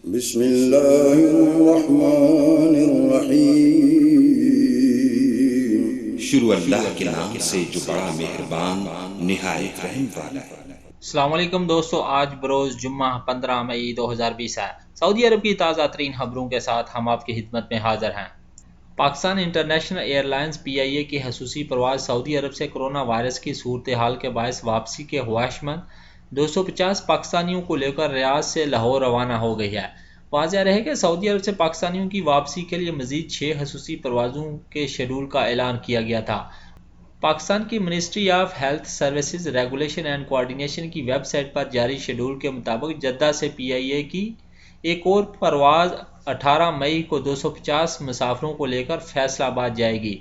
بسم اللہ الرحمن الرحیم۔ شروع اللہ کے نام سے جو بڑا مہربان نہایت رحم والا ہے۔ السلام علیکم دوستو، آج بروز جمعہ 15 مئی 2020 ہے۔ سعودی عرب کی تازہ ترین خبروں کے ساتھ ہم آپ کی خدمت میں حاضر ہیں۔ Pakistan international air lines PIA کی خصوصی پرواز سعودی عرب سے کرونا وائرس کی صورتحال کے باعث واپسی کے خواہشمند 250 پاکستانیوں کو لے کر ریاض سے لاہور روانہ ہو گئی ہے۔ واضح رہے کہ سعودی عرب سے پاکستانیوں کی واپسی کے لیے مزید 6 خصوصی پروازوں کے شیڈول کا اعلان کیا گیا تھا۔ پاکستان کی ministry of health services regulation and coordination کی ویب سائٹ پر جاری شیڈول کے مطابق جدہ سے PIA کی ایک اور پرواز 18 مئی کو 250 مسافروں کو لے کر فیصل آباد جائے گی،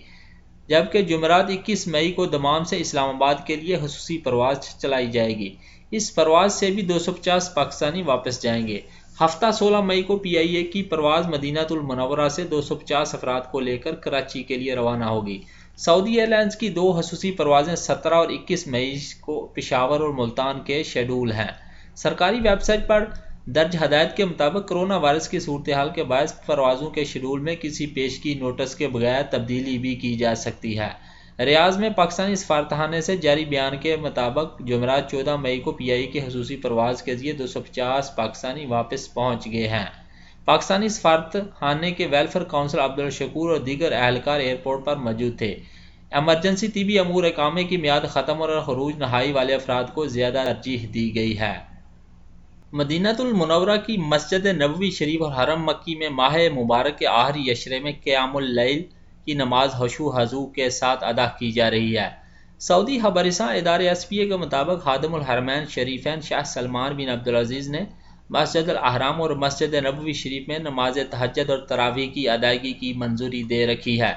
جبکہ جمعرات 21 مئی کو دمام سے اسلام آباد کے لیے خصوصی پرواز چلائی جائے گی۔ اس پرواز سے بھی 250 پاکستانی واپس جائیں گے۔ ہفتہ 16 مئی کو PIA کی پرواز مدینہ المنورہ سے 250 افراد کو لے کر کراچی کے لیے روانہ ہوگی۔ سعودی ایئر لائنز کی 2 خصوصی پروازیں 17 اور 21 مئی کو پشاور اور ملتان کے شیڈول ہیں۔ سرکاری ویب سائٹ پر درج ہدایت کے مطابق کرونا وائرس کی صورتحال کے باعث پروازوں کے شیڈول میں کسی پیشگی نوٹس کے بغیر تبدیلی بھی کی جا سکتی ہے۔ ریاض میں پاکستانی سفارتخانے سے جاری بیان کے مطابق جمعرات 14 مئی کو PIA کی خصوصی پرواز کے ذریعے 250 پاکستانی واپس پہنچ گئے ہیں۔ پاکستانی سفارت خانے کے ویلفیئر کونسل عبدالشکور اور دیگر اہلکار ایئرپورٹ پر موجود تھے۔ ایمرجنسی طبی امور اقامے کی میعاد ختم اور خروج نہائی والے افراد کو زیادہ ترجیح دی گئی ہے۔ مدینہ المنورہ کی مسجد نبوی شریف اور حرم مکی میں ماہ مبارک کے آخری عشرے میں قیام اللیل کی نماز خشوع و خضوع کے ساتھ ادا کی جا رہی ہے۔ سعودی خبررساں ادارے SPA کے مطابق خادم الحرمین شریفین شاہ سلمان بن عبدالعزیز نے مسجد الاحرام اور مسجد نبوی شریف میں نماز تہجد اور تراویح کی ادائیگی کی منظوری دے رکھی ہے۔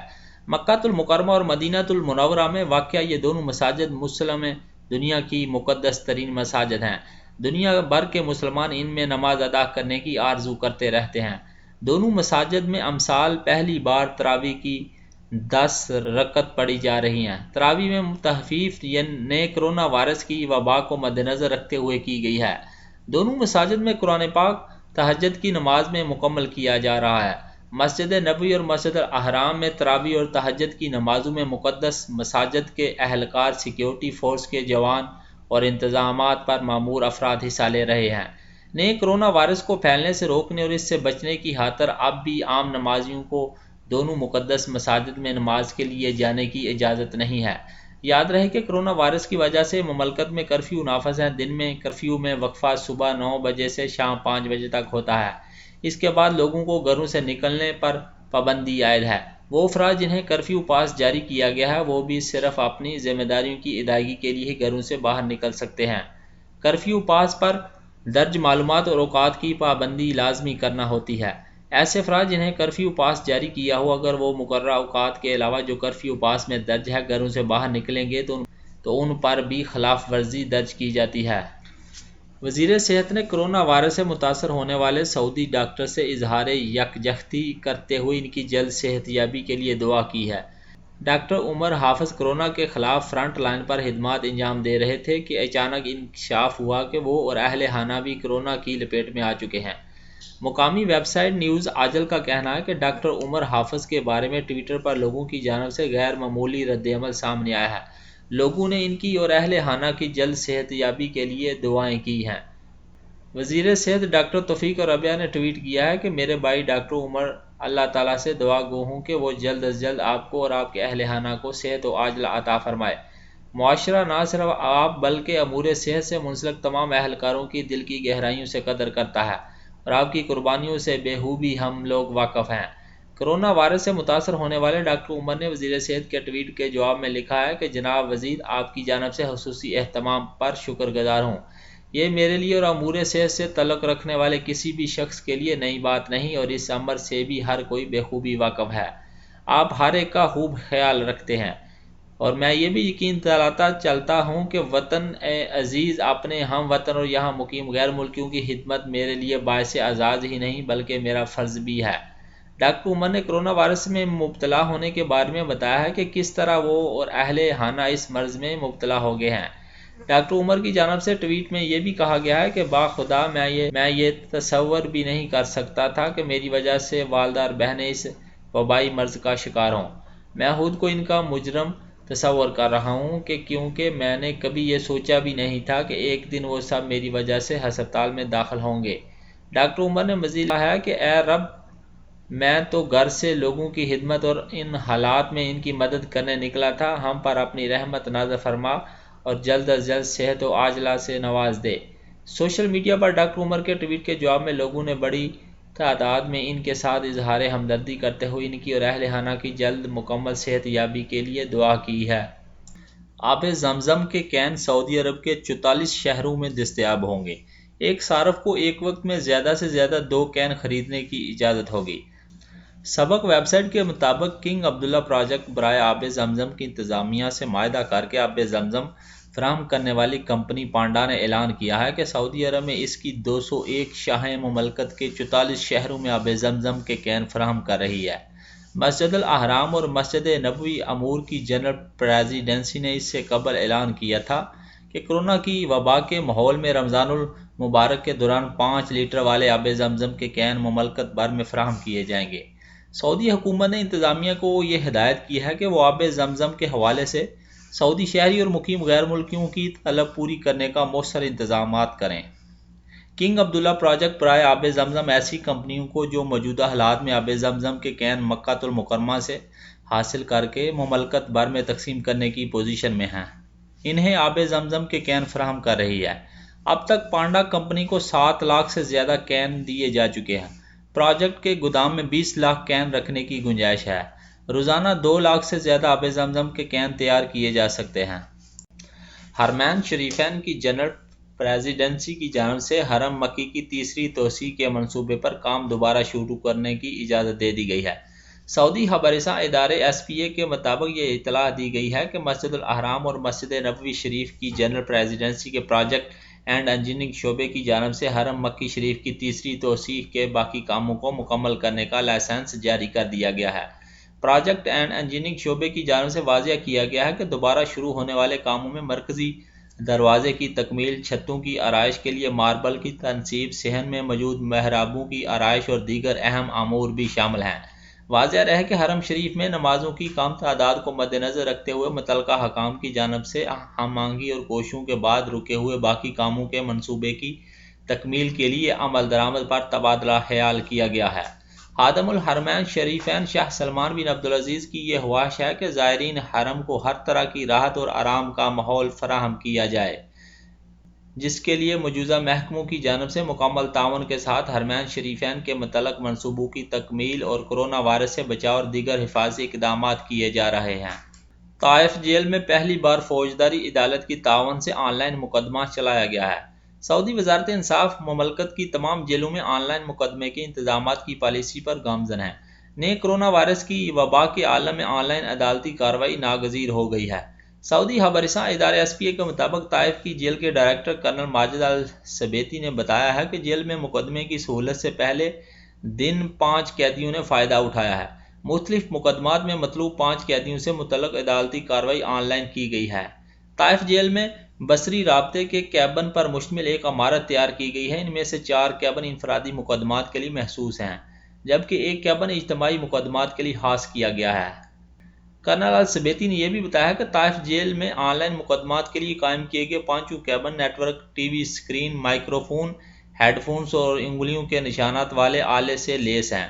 مکہ المکرمہ اور مدینہ المنورہ میں واقع یہ دونوں مساجد مسلم دنیا کی مقدس ترین مساجد ہیں۔ دنیا بھر کے مسلمان ان میں نماز ادا کرنے کی آرزو کرتے رہتے ہیں۔ دونوں مساجد میں امسال پہلی بار تراویح کی 10 رکعت پڑھی جا رہی ہیں۔ تراویح میں تخفیف نے کرونا وائرس کی وبا کو مد نظر رکھتے ہوئے کی گئی ہے۔ دونوں مساجد میں قرآن پاک تہجد کی نماز میں مکمل کیا جا رہا ہے۔ مسجد نبوی اور مسجد الاحرام میں تراویح اور تہجد کی نمازوں میں مقدس مساجد کے اہلکار، سیکیورٹی فورس کے جوان اور انتظامات پر مامور افراد حصہ لے رہے ہیں۔ نئے کرونا وائرس کو پھیلنے سے روکنے اور اس سے بچنے کی خاطر اب بھی عام نمازیوں کو دونوں مقدس مساجد میں نماز کے لیے جانے کی اجازت نہیں ہے۔ یاد رہے کہ کرونا وائرس کی وجہ سے مملکت میں کرفیو نافذ ہے۔ دن میں کرفیو میں وقفہ صبح 9 بجے سے شام 5 بجے تک ہوتا ہے۔ اس کے بعد لوگوں کو گھروں سے نکلنے پر پابندی عائد ہے۔ وہ افراد جنہیں کرفیو پاس جاری کیا گیا ہے وہ بھی صرف اپنی ذمہ داریوں کی ادائیگی کے لیے ہی گھروں سے باہر نکل سکتے ہیں۔ کرفیو پاس پر درج معلومات اور اوقات کی پابندی لازمی کرنا ہوتی ہے۔ ایسے افراد جنہیں کرفیو پاس جاری کیا ہو اگر وہ مقررہ اوقات کے علاوہ جو کرفیو پاس میں درج ہے گھروں سے باہر نکلیں گے تو ان پر بھی خلاف ورزی درج کی جاتی ہے۔ وزیر صحت نے کرونا وائرس سے متاثر ہونے والے سعودی ڈاکٹر سے اظہار یکجہتی کرتے ہوئے ان کی جلد صحت یابی کے لیے دعا کی ہے۔ ڈاکٹر عمر حافظ کرونا کے خلاف فرنٹ لائن پر خدمات انجام دے رہے تھے کہ اچانک انکشاف ہوا کہ وہ اور اہل خانہ بھی کرونا کی لپیٹ میں آ چکے ہیں۔ مقامی ویب سائٹ نیوز آجل کا کہنا ہے کہ ڈاکٹر عمر حافظ کے بارے میں ٹویٹر پر لوگوں کی جانب سے غیر معمولی رد عمل سامنے آیا ہے۔ لوگوں نے ان کی اور اہل خانہ کی جلد صحت یابی کے لیے دعائیں کی ہیں۔ وزیر صحت ڈاکٹر توفیق ربیہ نے ٹویٹ کیا ہے کہ میرے بھائی ڈاکٹر عمر اللہ تعالیٰ سے دعا گو ہوں کہ وہ جلد از جلد آپ کو اور آپ کے اہل خانہ کو صحت و عاجلہ عطا فرمائے۔ معاشرہ نہ صرف آپ بلکہ امور صحت سے منسلک تمام اہلکاروں کی دل کی گہرائیوں سے قدر کرتا ہے اور آپ کی قربانیوں سے بخوبی ہم لوگ واقف ہیں۔ کرونا وائرس سے متاثر ہونے والے ڈاکٹر عمر نے وزیر صحت کے ٹویٹ کے جواب میں لکھا ہے کہ جناب وزیر آپ کی جانب سے خصوصی اہتمام پر شکر گزار ہوں۔ یہ میرے لیے اور امور صحت سے تعلق رکھنے والے کسی بھی شخص کے لیے نئی بات نہیں اور اس امر سے بھی ہر کوئی بخوبی واقف ہے۔ آپ ہر ایک کا خوب خیال رکھتے ہیں اور میں یہ بھی یقین دلاتا چلتا ہوں کہ وطن عزیز، اپنے ہم وطن اور یہاں مقیم غیر ملکیوں کی خدمت میرے لیے باعث اعزاز ہی نہیں بلکہ میرا فرض بھی ہے۔ ڈاکٹر عمر نے کرونا وائرس میں مبتلا ہونے کے بارے میں بتایا ہے کہ کس طرح وہ اور اہل خانہ اس مرض میں مبتلا ہو گئے ہیں۔ ڈاکٹر عمر کی جانب سے ٹویٹ میں یہ بھی کہا گیا ہے کہ باخدا میں یہ تصور بھی نہیں کر سکتا تھا کہ میری وجہ سے والدہ اور بہنیں اس وبائی مرض کا شکار ہوں۔ میں خود کو ان کا مجرم تصور کر رہا ہوں کیونکہ میں نے کبھی یہ سوچا بھی نہیں تھا کہ ایک دن وہ سب میری وجہ سے ہسپتال میں داخل ہوں گے۔ ڈاکٹر عمر نے مزید کہا کہ اے رب، میں تو گھر سے لوگوں کی خدمت اور ان حالات میں ان کی مدد کرنے نکلا تھا، ہم پر اپنی رحمت نازل فرما اور جلد از جلد صحت و عاجلہ سے نواز دے۔ سوشل میڈیا پر ڈاکٹر عمر کے ٹویٹ کے جواب میں لوگوں نے بڑی تعداد میں ان کے ساتھ اظہار ہمدردی کرتے ہوئے ان کی اور اہل خانہ کی جلد مکمل صحت یابی کے لیے دعا کی ہے۔ آب زمزم کے کین سعودی عرب کے 44 شہروں میں دستیاب ہوں گے۔ ایک صارف کو ایک وقت میں زیادہ سے زیادہ 2 کین خریدنے کی اجازت ہوگی۔ سبق ویب سائٹ کے مطابق کنگ عبداللہ پروجیکٹ برائے آب زمزم کی انتظامیہ سے معاہدہ کر کے آب زمزم فراہم کرنے والی کمپنی پانڈا نے اعلان کیا ہے کہ سعودی عرب میں اس کی 201 شاہیں مملکت کے 44 شہروں میں آب زمزم کے کین فراہم کر رہی ہے۔ مسجد الاحرام اور مسجد نبوی امور کی جنرل پریزیڈنسی نے اس سے قبل اعلان کیا تھا کہ کورونا کی وبا کے ماحول میں رمضان المبارک کے دوران 5 لیٹر والے آب زمزم کے کین مملکت بھر میں فراہم کیے جائیں گے۔ سعودی حکومت نے انتظامیہ کو یہ ہدایت کی ہے کہ وہ آب زمزم کے حوالے سے سعودی شہری اور مقیم غیر ملکیوں کی طلب پوری کرنے کا مؤثر انتظامات کریں۔ کنگ عبداللہ پروجیکٹ برائے آب زمزم ایسی کمپنیوں کو جو موجودہ حالات میں آب زمزم کے کین مکہ المکرمہ سے حاصل کر کے مملکت بھر میں تقسیم کرنے کی پوزیشن میں ہیں، انہیں آب زمزم کے کین فراہم کر رہی ہے۔ اب تک پانڈا کمپنی کو 7 لاکھ سے زیادہ کین دیے جا چکے ہیں۔ پروجیکٹ کے گودام میں 20 لاکھ کین رکھنے کی گنجائش ہے۔ روزانہ 2 لاکھ سے زیادہ آب زمزم کے کین تیار کیے جا سکتے ہیں۔ حرمین شریفین کی جنرل پریزیڈنسی کی جانب سے حرم مکی کی تیسری توسیع کے منصوبے پر کام دوبارہ شروع کرنے کی اجازت دے دی گئی ہے۔ سعودی خبر رساں ادارے SPA کے مطابق یہ اطلاع دی گئی ہے کہ مسجد الاحرام اور مسجد نبوی شریف کی جنرل پریزیڈنسی کے پروجیکٹ اینڈ انجینئرنگ شعبے کی جانب سے حرم مکی شریف کی تیسری توسیع کے باقی کاموں کو مکمل کرنے کا لائسنس جاری کر دیا گیا ہے۔ پروجیکٹ اینڈ انجینئرنگ شعبے کی جانب سے واضح کیا گیا ہے کہ دوبارہ شروع ہونے والے کاموں میں مرکزی دروازے کی تکمیل، چھتوں کی آرائش کے لیے ماربل کی تنصیب، صحن میں موجود محرابوں کی آرائش اور دیگر اہم امور بھی شامل ہیں۔ واضح رہے کہ حرم شریف میں نمازوں کی کم تعداد کو مد نظر رکھتے ہوئے متعلقہ حکام کی جانب سے ہم آہنگی اور کوششوں کے بعد رکے ہوئے باقی کاموں کے منصوبے کی تکمیل کے لیے عمل درآمد پر تبادلہ خیال کیا گیا ہے۔ خادم الحرمین شریفین شاہ سلمان بن عبدالعزیز کی یہ خواہش ہے کہ زائرین حرم کو ہر طرح کی راحت اور آرام کا ماحول فراہم کیا جائے، جس کے لیے مجوزہ محکموں کی جانب سے مکمل تعاون کے ساتھ حرمین شریفین کے متعلق منصوبوں کی تکمیل اور کورونا وائرس سے بچاؤ اور دیگر حفاظتی اقدامات کیے جا رہے ہیں۔ طائف جیل میں پہلی بار فوجداری عدالت کی تعاون سے آن لائن مقدمہ چلایا گیا ہے۔ سعودی وزارت انصاف مملکت کی تمام جیلوں میں آن لائن مقدمے کے انتظامات کی پالیسی پر گامزن ہے۔ نئے کورونا وائرس کی وبا کے عالم میں آن لائن عدالتی کارروائی ناگزیر ہو گئی ہے۔ سعودی خبر رساں ادارے SPA کے مطابق طائف کی جیل کے ڈائریکٹر کرنل ماجد السبیتی نے بتایا ہے کہ جیل میں مقدمے کی سہولت سے پہلے دن 5 قیدیوں نے فائدہ اٹھایا ہے۔ مختلف مقدمات میں مطلوب 5 قیدیوں سے متعلق عدالتی کارروائی آن لائن کی گئی ہے۔ طائف جیل میں بصری رابطے کے کیبن پر مشتمل ایک عمارت تیار کی گئی ہے۔ ان میں سے 4 کیبن انفرادی مقدمات کے لیے مخصوص ہیں، جبکہ ایک کیبن اجتماعی مقدمات کے لیے خاص کیا گیا ہے۔ کرنل السبیتی نے یہ بھی بتایا کہ طائف جیل میں آن لائن مقدمات کے لیے قائم کیے گئے 5 cabin network, TV screen, microphone, headphones اور انگلیوں کے نشانات والے آلے سے لیس ہیں۔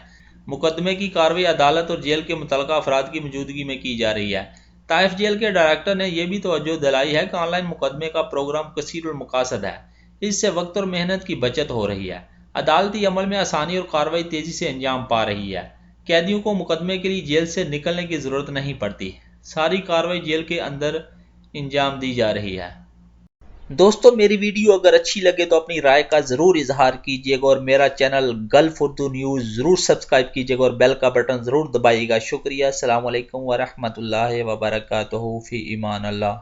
مقدمے کی کارروائی عدالت اور جیل کے متعلقہ افراد کی موجودگی میں کی جا رہی ہے۔ طائف جیل کے ڈائریکٹر نے یہ بھی توجہ دلائی ہے کہ آن لائن مقدمے کا پروگرام کثیر المقاصد ہے، اس سے وقت اور محنت کی بچت ہو رہی ہے، عدالتی عمل میں آسانی اور کارروائی تیزی سے انجام پا رہی ہے، قیدیوں کو مقدمے کے لیے جیل سے نکلنے کی ضرورت نہیں پڑتی، ساری کارروائی جیل کے اندر انجام دی جا رہی ہے۔ دوستو، میری ویڈیو اگر اچھی لگے تو اپنی رائے کا ضرور اظہار کیجیے گا اور میرا چینل گلف اردو نیوز ضرور سبسکرائب کیجیے گا اور بیل کا بٹن ضرور دبائیے گا۔ شکریہ۔ السلام علیکم ورحمۃ اللہ وبرکاتہ۔ فی امان اللہ۔